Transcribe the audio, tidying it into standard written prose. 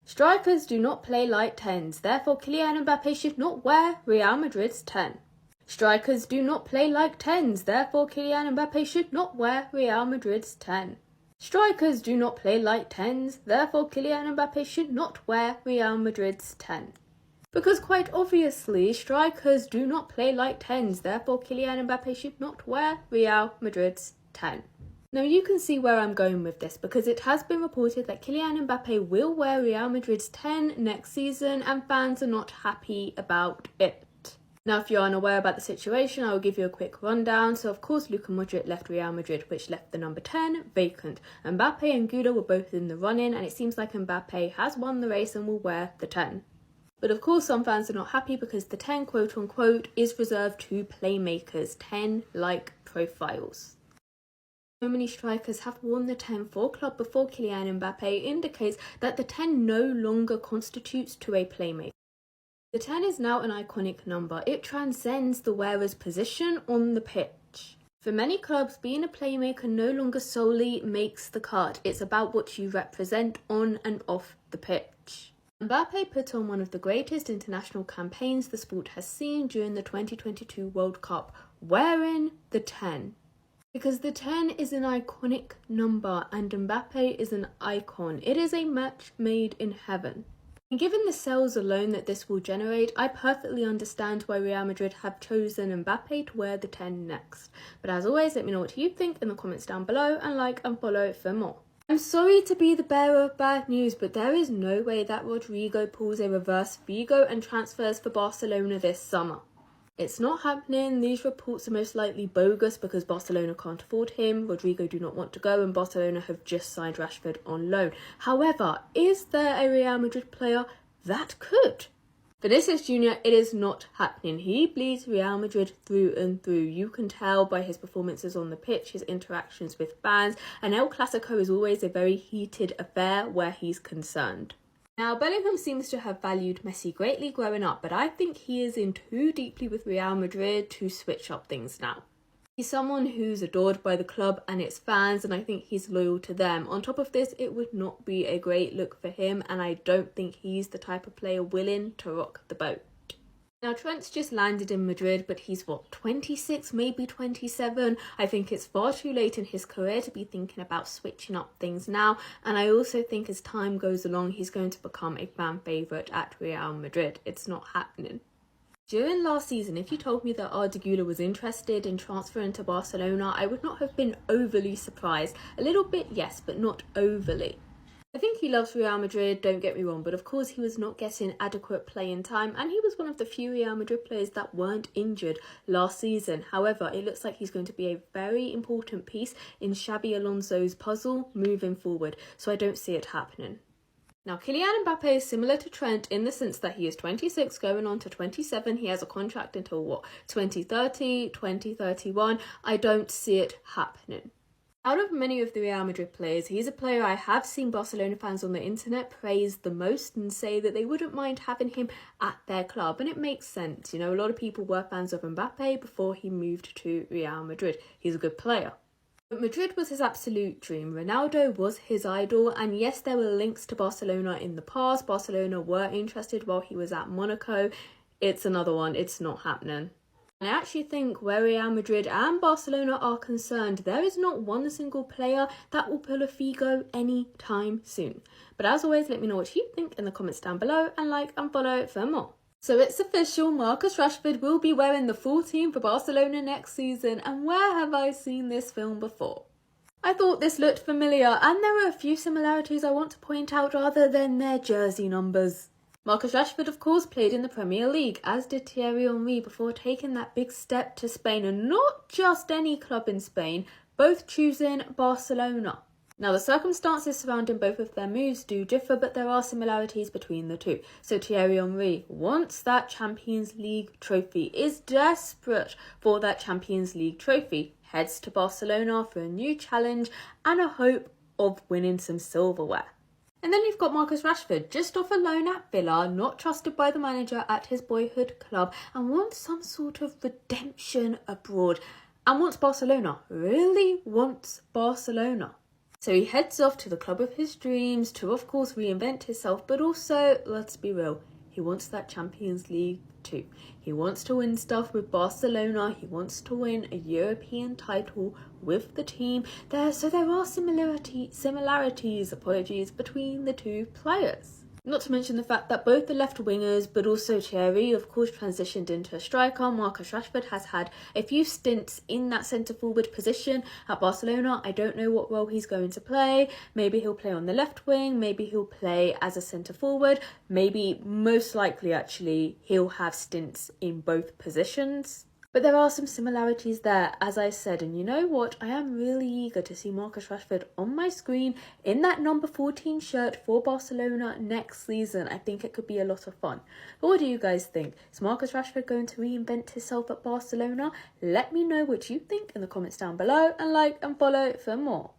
Strikers do not play like 10s, therefore Kylian Mbappe should not wear Real Madrid's 10. Strikers do not play like 10s, therefore Kylian Mbappe should not wear Real Madrid's 10. Strikers do not play like 10s, therefore Kylian Mbappe should not wear Real Madrid's 10. Because quite obviously, strikers do not play like 10s, therefore Kylian Mbappe should not wear Real Madrid's 10. Now you can see where I'm going with this, because it has been reported that Kylian Mbappe will wear Real Madrid's 10 next season and fans are not happy about it. Now if you're unaware about the situation, I will give you a quick rundown. So of course Luka Modric left Real Madrid, which left the number 10 vacant. Mbappe and Guda were both in the run-in and it seems like Mbappe has won the race and will wear the 10. But of course some fans are not happy because the 10 quote unquote is reserved to playmakers, 10 like profiles. So many strikers have worn the 10 for club before Kylian Mbappe indicates that the 10 no longer constitutes to a playmaker. The 10 is now an iconic number. It transcends the wearer's position on the pitch. For many clubs, being a playmaker no longer solely makes the cut. It's about what you represent on and off the pitch. Mbappe put on one of the greatest international campaigns the sport has seen during the 2022 World Cup, wearing the 10. Because the 10 is an iconic number and Mbappe is an icon. It is a match made in heaven. And given the sales alone that this will generate, I perfectly understand why Real Madrid have chosen Mbappe to wear the 10 next. But as always, let me know what you think in the comments down below and like and follow for more. I'm sorry to be the bearer of bad news, but there is no way that Rodrigo pulls a reverse Figo and transfers for Barcelona this summer. It's not happening. These reports are most likely bogus because Barcelona can't afford him, Rodrigo do not want to go, and Barcelona have just signed Rashford on loan. However, is there a Real Madrid player that could? Vinicius Jr., it is not happening. He bleeds Real Madrid through and through. You can tell by his performances on the pitch, his interactions with fans, and El Clasico is always a very heated affair where he's concerned. Now, Bellingham seems to have valued Messi greatly growing up, but I think he is in too deeply with Real Madrid to switch up things now. He's someone who's adored by the club and its fans, and I think he's loyal to them. On top of this, it would not be a great look for him, and I don't think he's the type of player willing to rock the boat. Now, Trent's just landed in Madrid, but he's, 26, maybe 27? I think it's far too late in his career to be thinking about switching up things now, and I also think as time goes along, he's going to become a fan favourite at Real Madrid. It's not happening. During last season, if you told me that Arda Güler was interested in transferring to Barcelona, I would not have been overly surprised. A little bit, yes, but not overly. I think he loves Real Madrid, don't get me wrong, but of course he was not getting adequate playing time and he was one of the few Real Madrid players that weren't injured last season. However, it looks like he's going to be a very important piece in Xabi Alonso's puzzle moving forward, so I don't see it happening. Now, Kylian Mbappe is similar to Trent in the sense that he is 26 going on to 27. He has a contract until 2030, 2031. I don't see it happening. Out of many of the Real Madrid players, he's a player I have seen Barcelona fans on the internet praise the most and say that they wouldn't mind having him at their club. And it makes sense. You know, a lot of people were fans of Mbappe before he moved to Real Madrid. He's a good player. But Madrid was his absolute dream. Ronaldo was his idol. And yes, there were links to Barcelona in the past. Barcelona were interested while he was at Monaco. It's another one. It's not happening. I actually think where Real Madrid and Barcelona are concerned, there is not one single player that will pull a Figo anytime soon. But as always, let me know what you think in the comments down below and like and follow for more. So it's official, Marcus Rashford will be wearing the full team for Barcelona next season, and where have I seen this film before? I thought this looked familiar, and there are a few similarities I want to point out other than their jersey numbers. Marcus Rashford, of course, played in the Premier League, as did Thierry Henry before taking that big step to Spain, and not just any club in Spain, both choosing Barcelona. Now, the circumstances surrounding both of their moves do differ, but there are similarities between the two. So Thierry Henry wants that Champions League trophy, is desperate for that Champions League trophy, heads to Barcelona for a new challenge and a hope of winning some silverware. And then you've got Marcus Rashford, just off a loan at Villa, not trusted by the manager at his boyhood club, and wants some sort of redemption abroad. And wants Barcelona, really wants Barcelona. So he heads off to the club of his dreams to, of course, reinvent himself, but also, let's be real, he wants that Champions League too. He wants to win stuff with Barcelona. He wants to win a European title with the team. So there are similarities between the two players. Not to mention the fact that both the left wingers, but also Thierry, of course, transitioned into a striker. Marcus Rashford has had a few stints in that centre-forward position at Barcelona. I don't know what role he's going to play. Maybe he'll play on the left wing. Maybe he'll play as a centre-forward. Maybe, most likely, actually, he'll have stints in both positions. But there are some similarities there, as I said, and you know what? I am really eager to see Marcus Rashford on my screen in that number 14 shirt for Barcelona next season. I think it could be a lot of fun. But what do you guys think? Is Marcus Rashford going to reinvent himself at Barcelona? Let me know what you think in the comments down below, and like and follow for more.